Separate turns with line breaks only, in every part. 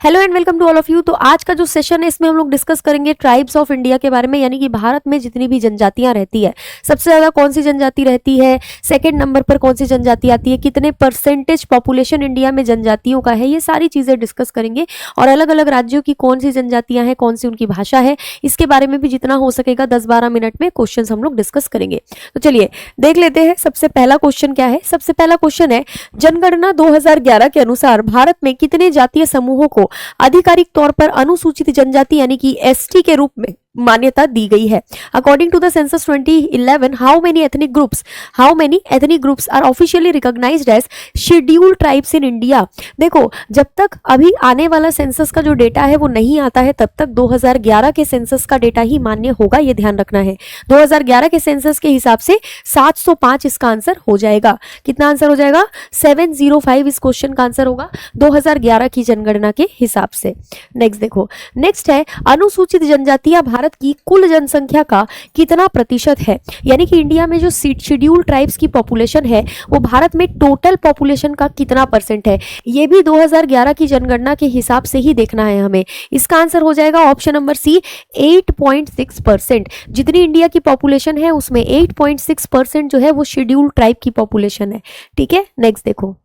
Hello and welcome to all of you. तो आज का जो सेशन है इसमें हम लोग डिस्कस करेंगे ट्राइब्स ऑफ इंडिया के बारे में, यानी कि भारत में जितनी भी जनजातियां रहती है सबसे ज्यादा कौन सी जनजाति रहती है, सेकंड नंबर पर कौन सी जनजाति आती है, कितने परसेंटेज पॉपुलेशन इंडिया में जनजातियों का है, ये सारी चीजें डिस्कस करेंगे। और अलग अलग राज्यों की कौन सी जनजातियां हैं, कौन सी उनकी भाषा है, इसके बारे में भी जितना हो सकेगा 10-12 मिनट में क्वेश्चन हम लोग डिस्कस करेंगे। तो चलिए देख लेते हैं सबसे पहला क्वेश्चन क्या है। सबसे पहला क्वेश्चन है, जनगणना 2011 के अनुसार भारत में कितने जातीय समूहों को आधिकारिक तौर पर अनुसूचित जनजाति यानी कि एसटी के रूप में मान्यता दी गई है। According to the census 2011, how many ethnic groups are officially recognised as scheduled tribes in India. देखो, जब तक अभी आने वाला सेंसस का जो डेटा है वो नहीं आता है तब तक 2011 के सेंसस का डेटा ही मान्य होगा, ये ध्यान रखना है। 2011 के सेंसस के हिसाब से 705 इसका आंसर हो जाएगा। कितना आंसर हो जाएगा? 705 इस क्वेश्चन का आंसर होगा 2011 की जनगणना के हिसाब से। नेक्स्ट देखो, नेक्स्ट है अनुसूचित जनजातियां भारत की कुल जनसंख्या का कितना प्रतिशत है। यानी कि इंडिया में जो शेड्यूल्ड ट्राइब्स की पॉपुलेशन है वो भारत में टोटल पॉपुलेशन का कितना परसेंट है, ये भी 2011 की जनगणना के हिसाब से ही देखना है हमें। इसका आंसर हो जाएगा ऑप्शन नंबर सी, 8.6%। जितनी इंडिया की पॉपुलेशन है उसमें 8.6% जो है वो शेड्यूल्ड ट्राइब की पॉपुलेशन है। ठीक है, नेक्स्ट देखो,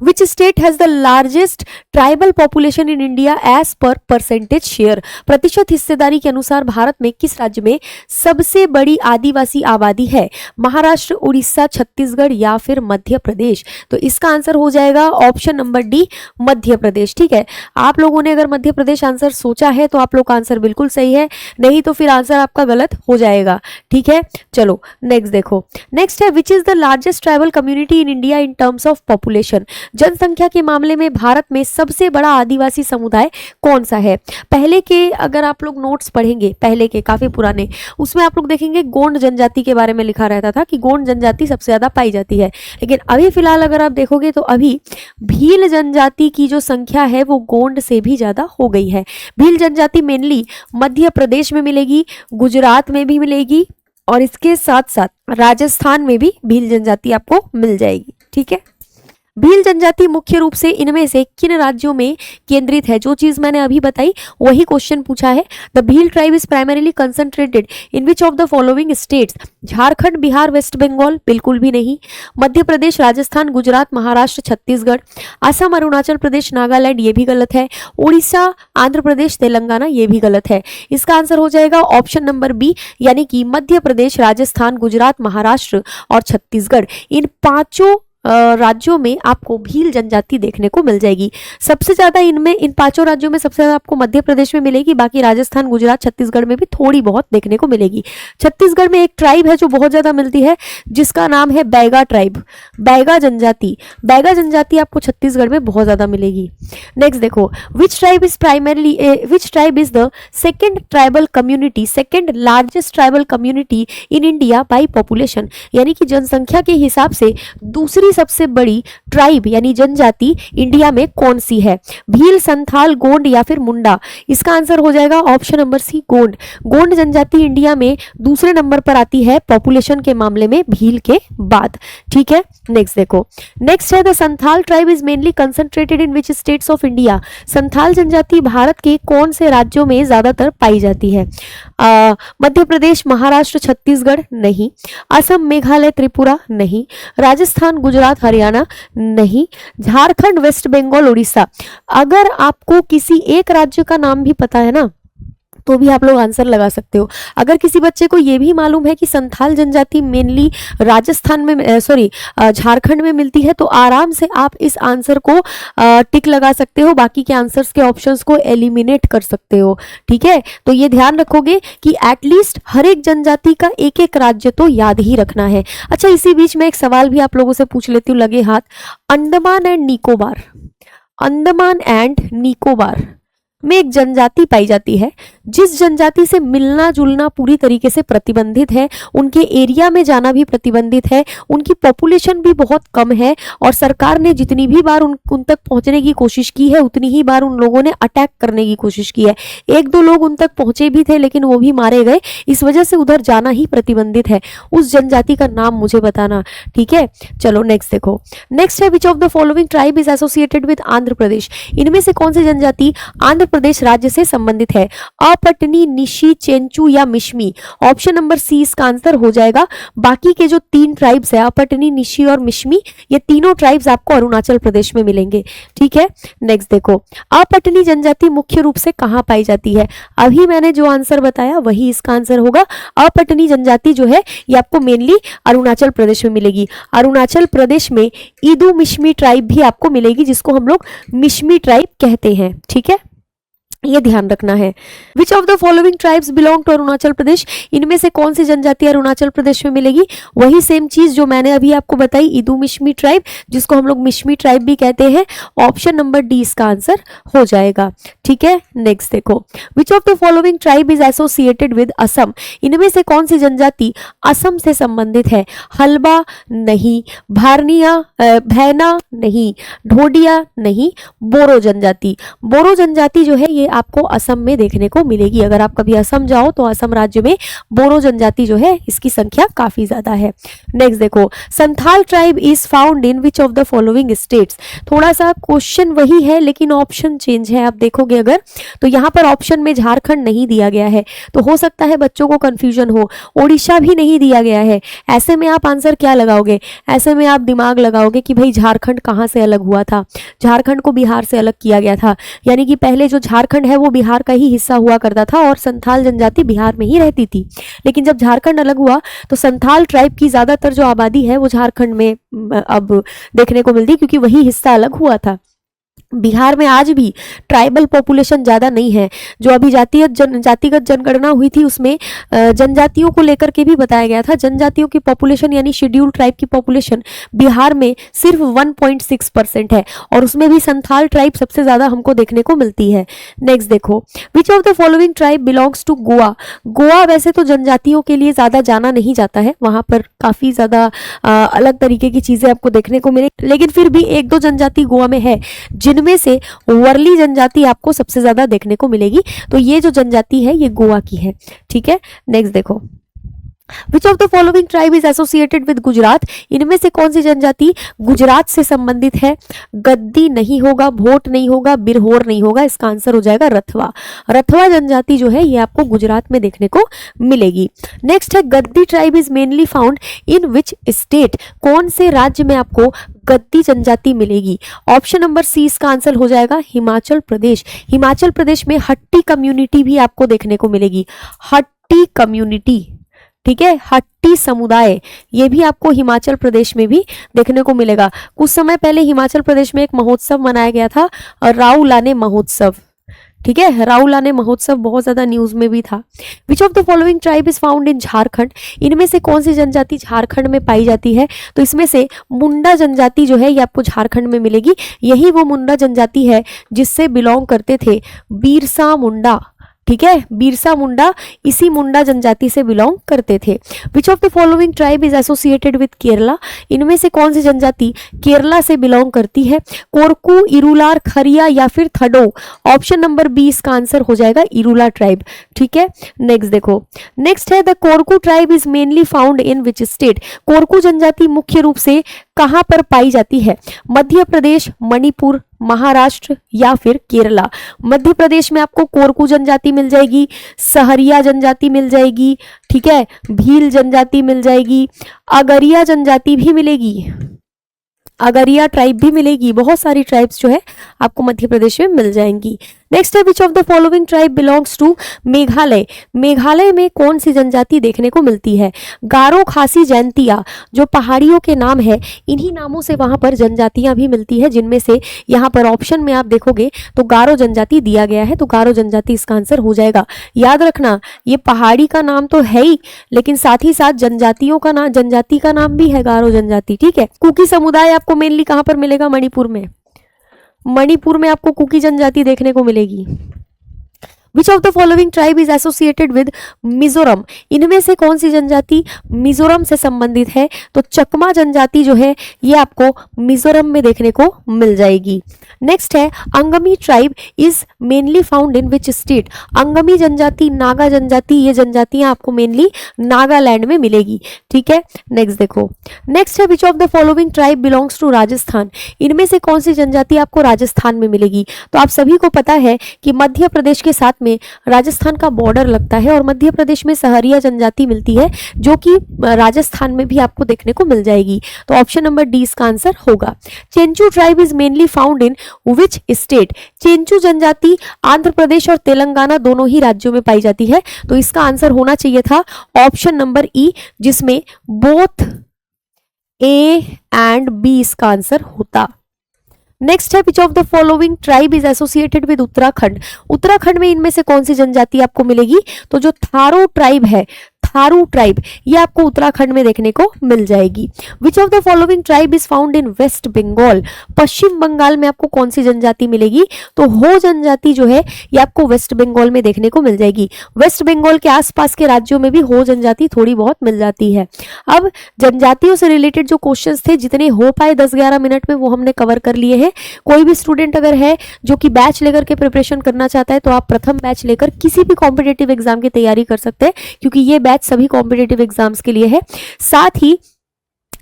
Which state has the largest tribal population in India as per percentage share? प्रतिशत हिस्सेदारी के अनुसार भारत में किस राज्य में सबसे बड़ी आदिवासी आबादी है? महाराष्ट्र, उड़ीसा, छत्तीसगढ़ या फिर मध्य प्रदेश? तो इसका आंसर हो जाएगा option number D, Madhya Pradesh. ठीक है, आप लोगों ने अगर मध्य प्रदेश आंसर सोचा है तो आप लोग का आंसर बिल्कुल सही है, नहीं तो फिर आंसर आपका गलत हो जाएगा। ठीक है, चलो नेक्स्ट देखो, नेक्स्ट है which is the largest tribal community in India in terms of population. जनसंख्या के मामले में भारत में सबसे बड़ा आदिवासी समुदाय कौन सा है? पहले के अगर आप लोग नोट्स पढ़ेंगे, पहले के काफी पुराने, उसमें आप लोग देखेंगे गोंड जनजाति के बारे में लिखा रहता था कि गोंड जनजाति सबसे ज्यादा पाई जाती है। लेकिन अभी फिलहाल अगर आप देखोगे तो अभी भील जनजाति की जो संख्या है वो गोंड से भी ज्यादा हो गई है। भील जनजाति मेनली मध्य प्रदेश में मिलेगी, गुजरात में भी मिलेगी और इसके साथ साथ राजस्थान में भी भील जनजाति आपको मिल जाएगी। ठीक है, भील जनजाति मुख्य रूप से इनमें से किन राज्यों में केंद्रित है? जो चीज मैंने अभी बताई वही क्वेश्चन पूछा है। The Bhil tribe is primarily concentrated in which of the following states? Jharkhand, Bihar, West Bengal? बिल्कुल भी नहीं। मध्य प्रदेश, राजस्थान, गुजरात, महाराष्ट्र, छत्तीसगढ़, असम, अरुणाचल प्रदेश, नागालैंड? ये भी गलत है। उड़ीसा, आंध्र प्रदेश, तेलंगाना? ये भी गलत है। इसका आंसर हो जाएगा ऑप्शन नंबर बी, यानी कि मध्य प्रदेश, राजस्थान, गुजरात, महाराष्ट्र और छत्तीसगढ़। इन पांचों राज्यों में आपको भील जनजाति देखने को मिल जाएगी। सबसे ज्यादा इनमें, इन पांचों राज्यों में सबसे ज्यादा आपको मध्य प्रदेश में मिलेगी, बाकी राजस्थान, गुजरात, छत्तीसगढ़ में भी थोड़ी बहुत देखने को मिलेगी। छत्तीसगढ़ में एक ट्राइब है जो बहुत ज्यादा मिलती है जिसका नाम है बैगा ट्राइब, बैगा जनजाति। बैगा जनजाति आपको छत्तीसगढ़ में बहुत ज्यादा मिलेगी। नेक्स्ट देखो, which tribe is the second tribal community, second largest tribal community in India by population? यानी कि जनसंख्या के हिसाब से दूसरी सबसे बड़ी ट्राइब यानी जनजाति इंडिया में कौन सी है? भील, संथाल, गोंड या फिर मुंडा? इसका आंसर हो जाएगा option number C, Gond. Gond जनजाति इंडिया में दूसरे नंबर पर आती है पॉपुलेशन के मामले में भील के बाद। ठीक है, नेक्स्ट देखो, नेक्स्ट है the Santhal tribe is mainly concentrated in which states of India? Santhal जनजाति भारत के कौन से राज्यों में ज्यादातर पाई जाती है? मध्य प्रदेश, महाराष्ट्र, छत्तीसगढ़? नहीं। असम, मेघालय, त्रिपुरा? नहीं। राजस्थान, गुजरात, हरियाणा? नहीं। झारखंड, वेस्ट बंगाल, उड़ीसा? अगर आपको किसी एक राज्य का नाम भी पता है ना तो भी आप लोग आंसर लगा सकते हो। अगर किसी बच्चे को ये भी मालूम है कि संथाल जनजाति मेनली राजस्थान में झारखंड में मिलती है तो आराम से आप इस आंसर को टिक लगा सकते हो, बाकी के आंसर्स के ऑप्शंस को एलिमिनेट कर सकते हो। ठीक है, तो ये ध्यान रखोगे कि एटलीस्ट हर एक जनजाति का एक एक राज्य तो याद ही रखना है। अच्छा, इसी बीच में एक सवाल भी आप लोगों से पूछ लेती हूँ, लगे हाथ। अंडमान एंड निकोबार, अंडमान एंड निकोबार में एक जनजाति पाई जाती है जिस जनजाति से मिलना जुलना पूरी तरीके से प्रतिबंधित है, उनके एरिया में जाना भी प्रतिबंधित है, उनकी पॉपुलेशन भी बहुत कम है और सरकार ने जितनी भी बार उन तक पहुंचने की कोशिश की है उतनी ही बार उन लोगों ने अटैक करने की कोशिश की है। एक दो लोग उन तक पहुंचे भी थे लेकिन वो भी मारे गए, इस वजह से उधर जाना ही प्रतिबंधित है। उस जनजाति का नाम मुझे बताना, ठीक है। चलो नेक्स्ट देखो। नेक्स्ट है, which of the following tribe is associated with Andhra Pradesh. इनमें से कौन सी जनजाति आंध्र प्रदेश राज्य से संबंधित है? अपटनी, निशी, चेंचू या मिश्मी। ऑप्शन नंबर सी इसका आंसर हो जाएगा। बाकी के जो 3 ट्राइब्स है, अपटनी, निशी और मिश्मी, ये तीनों ट्राइब्स आपको अरुणाचल प्रदेश में मिलेंगे, ठीक है। नेक्स्ट देखो, अपटनी जनजाति मुख्य रूप से कहां पाई जाती है? अभी मैंने जो आंसर बताया वही इसका आंसर होगा। अपटनी जनजाति जो है ये आपको मेनली अरुणाचल प्रदेश में मिलेगी। अरुणाचल प्रदेश में ईदू मिश्मी ट्राइब भी आपको मिलेगी, जिसको हम लोग मिश्मी ट्राइब कहते हैं, ठीक है, ये ध्यान रखना है। Which of the following tribes belong to Arunachal Pradesh. इनमें से कौन सी जनजाति अरुणाचल प्रदेश में मिलेगी? वही सेम चीज जो मैंने अभी आपको बताई, ईदू मिश्मी ट्राइब, जिसको हम लोग मिश्मी ट्राइब भी कहते हैं। ऑप्शन नंबर डी इसका आंसर हो जाएगा, ठीक है। नेक्स्ट देखो, which of the following tribe is associated with Assam. इनमें से कौन सी जनजाति असम से संबंधित है? हल्बा नहीं, भारनिया, भैना नहीं, ढोडिया नहीं, बोरो जनजाति। बोरो जनजाति जो है ये आपको असम में देखने को मिलेगी। अगर आप कभी असम जाओ तो असम राज्य में बोरो जनजाति जो है इसकी संख्या काफी ज्यादा है। नेक्स्ट देखो, Santhal tribe is found in which of the following states. थोड़ा सा क्वेश्चन वही है लेकिन ऑप्शन चेंज है। आप देखोगे अगर तो यहाँ पर ऑप्शन में झारखंड नहीं दिया गया है, तो हो सकता है बच्चों को कंफ्यूजन हो। ओडिशा भी नहीं दिया गया है। ऐसे में आप आंसर क्या लगाओगे? ऐसे में आप दिमाग लगाओगे कि भाई झारखंड कहाँ से अलग हुआ था। झारखंड को बिहार से अलग किया गया था, यानी कि पहले जो झारखंड है वो बिहार का ही हिस्सा हुआ करता था और संथाल जनजाति बिहार में ही रहती थी। लेकिन जब झारखंड अलग हुआ तो संथाल ट्राइब की ज्यादातर जो आबादी है वो झारखंड में अब देखने को मिलती, क्योंकि वही हिस्सा अलग हुआ था। बिहार में आज भी ट्राइबल पॉपुलेशन ज़्यादा नहीं है। जो अभी जातिगत जनगणना हुई थी उसमें जनजातियों को लेकर के भी बताया गया था। जनजातियों की पॉपुलेशन यानी शेड्यूल ट्राइब की पॉपुलेशन बिहार में सिर्फ 1.6% है और उसमें भी संथाल ट्राइब सबसे ज़्यादा हमको देखने को मिलती है। नेक्स्ट देखो, which of the following tribe belongs to Goa. Goa वैसे तो जनजातियों के लिए ज़्यादा जाना नहीं जाता है, वहाँ पर काफ़ी ज़्यादा अलग तरीके की चीज़ें आपको देखने को मिले, लेकिन फिर भी 1-2 जनजाति गोवा में है जिनमें से वर्ली जनजाति आपको सबसे ज्यादा देखने को मिलेगी। तो ये जो जनजाति है ये गोवा की है, ठीक है। नेक्स्ट देखो, which of the following tribe is associated with Gujarat. इनमें से कौन सी जनजाति गुजरात से संबंधित है? गद्दी नहीं होगा, भोट नहीं होगा, बिरहोर नहीं होगा, इसका आंसर हो जाएगा रथवा। रथवा जनजाति जो है ये आपको गुजरात में देखने को मिलेगी। नेक्स्ट है, गद्दी tribe is mainly found in which state. कौन से राज्य में आपको गद्दी जनजाति मिलेगी? ऑप्शन नंबर सी इसका आंसर हो जाएगा हिमाचल प्रदेश। हिमाचल प्रदेश में हट्टी कम्युनिटी भी आपको देखने को मिलेगी। हट्टी कम्युनिटी, ठीक है, हट्टी समुदाय, ये भी आपको हिमाचल प्रदेश में भी देखने को मिलेगा। कुछ समय पहले हिमाचल प्रदेश में एक महोत्सव मनाया गया था, राउलाने महोत्सव, ठीक है। राउलाने महोत्सव बहुत ज्यादा न्यूज में भी था। विच of the following tribe is found इन झारखंड। इनमें से कौन सी जनजाति झारखंड में पाई जाती है? तो इसमें से मुंडा जनजाति जो है ये आपको झारखंड में मिलेगी। यही वो मुंडा जनजाति है जिससे बिलोंग करते थे बिरसा मुंडा, ठीक है। बिरसा मुंडा इसी मुंडा जनजाति से बिलोंग करते थे। विच of the following tribe is associated with Kerala. इनमें से कौन सी जनजाति केरला से बिलोंग करती है? कोरकू, इरुलार, खरिया या फिर थडो। ऑप्शन नंबर बी इसका आंसर हो जाएगा इरुला ट्राइब, ठीक है। नेक्स्ट देखो, नेक्स्ट है, the Korku tribe is mainly found in which state. Korku जनजाति मुख्य रूप से कहां पर पाई जाती है? मध्य प्रदेश, मणिपुर, महाराष्ट्र या फिर केरला। मध्य प्रदेश में आपको कोरकू जनजाति मिल जाएगी, सहरिया जनजाति मिल जाएगी, ठीक है, भील जनजाति मिल जाएगी, अगरिया जनजाति भी मिलेगी, अगरिया ट्राइब भी मिलेगी। बहुत सारी ट्राइब्स जो है आपको मध्य प्रदेश में मिल जाएंगी। नेक्स्ट है, which of the following tribe belongs to Meghalaya. Meghalaya में कौन सी जनजाति देखने को मिलती है? गारो, खासी, जैंतिया, जो पहाड़ियों के नाम है, इन्हीं नामों से वहां पर जनजातियां भी मिलती है, जिनमें से यहाँ पर ऑप्शन में आप देखोगे तो गारो जनजाति दिया गया है, तो गारो जनजाति इसका आंसर हो जाएगा। याद रखना ये पहाड़ी का नाम तो है ही, लेकिन साथ ही साथ जनजाति का नाम भी है गारो जनजाति, ठीक है। कुकी समुदाय आपको मेनली कहाँ पर मिलेगा? मणिपुर में। मणिपुर में आपको कुकी जनजाति देखने को मिलेगी। विच of the following tribe is associated with Mizoram, इनमें से कौन सी जनजाति मिजोरम से संबंधित है? तो चकमा जनजाति जो है ये आपको मिजोरम में देखने को मिल जाएगी। नेक्स्ट है Angami tribe is mainly found in which state, Angami जनजाति, नागा जनजाति, ये जनजातियां आपको मेनली नागालैंड में मिलेगी। ठीक है, नेक्स्ट देखो, नेक्स्ट है which of the following tribe belongs to Rajasthan, इनमें से कौन सी जनजाति आपको राजस्थान में मिलेगी? तो आप सभी को पता है कि मध्य प्रदेश के साथ में राजस्थान का बॉर्डर लगता है और मध्य प्रदेश में सहरिया जनजाति मिलती है जो कि राजस्थान में भी आपको देखने को मिल जाएगी। तो ऑप्शन नंबर डी इसका आंसर होगा। Chenchu tribe is mainly found in which state, Chenchu जनजाति आंध्र प्रदेश और तेलंगाना दोनों ही राज्यों में पाई जाती है। तो इसका आंसर होना चाहिए था ऑप्शन नंबर ई, जिसमें बोथ ए एंड बी इसका आंसर होता। नेक्स्ट है which of the following tribe is associated with Uttarakhand, Uttarakhand में इनमें से कौन सी जनजाति आपको मिलेगी? तो जो थारू ट्राइब है, थारू ट्राइब, ये आपको उत्तराखंड में देखने को मिल जाएगी। Which of the following tribe is found in West Bengal, Paschim Bengal में आपको कौन सी जनजाति मिलेगी? तो हो जनजाति जो है ये आपको वेस्ट बंगाल में देखने को मिल जाएगी। वेस्ट बंगाल के आसपास के राज्यों में भी हो जनजाति थोड़ी बहुत मिल जाती है। अब जनजातियों से रिलेटेड जो क्वेश्चंस थे जितने हो पाए 10-11 मिनट में वो हमने कवर कर लिए हैं। कोई भी स्टूडेंट अगर है जो कि बैच लेकर के प्रिपरेशन करना चाहता है तो आप प्रथम बैच लेकर किसी भी कॉम्पिटेटिव एग्जाम की तैयारी कर सकते हैं, क्योंकि ये बैच सभी कॉम्पिटेटिव एग्जाम्स के लिए है। साथ ही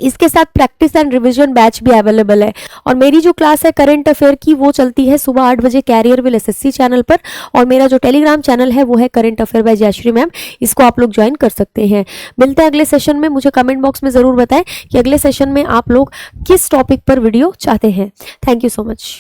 इसके साथ प्रैक्टिस एंड रिवीजन बैच भी अवेलेबल है। और मेरी जो क्लास है करंट अफेयर की वो चलती है सुबह 8 बजे कैरियर विल एसएससी चैनल पर, और मेरा जो टेलीग्राम चैनल है वो है current affair by Jayashree ma'am, इसको आप लोग ज्वाइन कर सकते हैं। मिलते हैं अगले सेशन में। मुझे कमेंट बॉक्स में ज़रूर बताएं कि अगले सेशन में आप लोग किस टॉपिक पर वीडियो चाहते हैं। Thank you so much.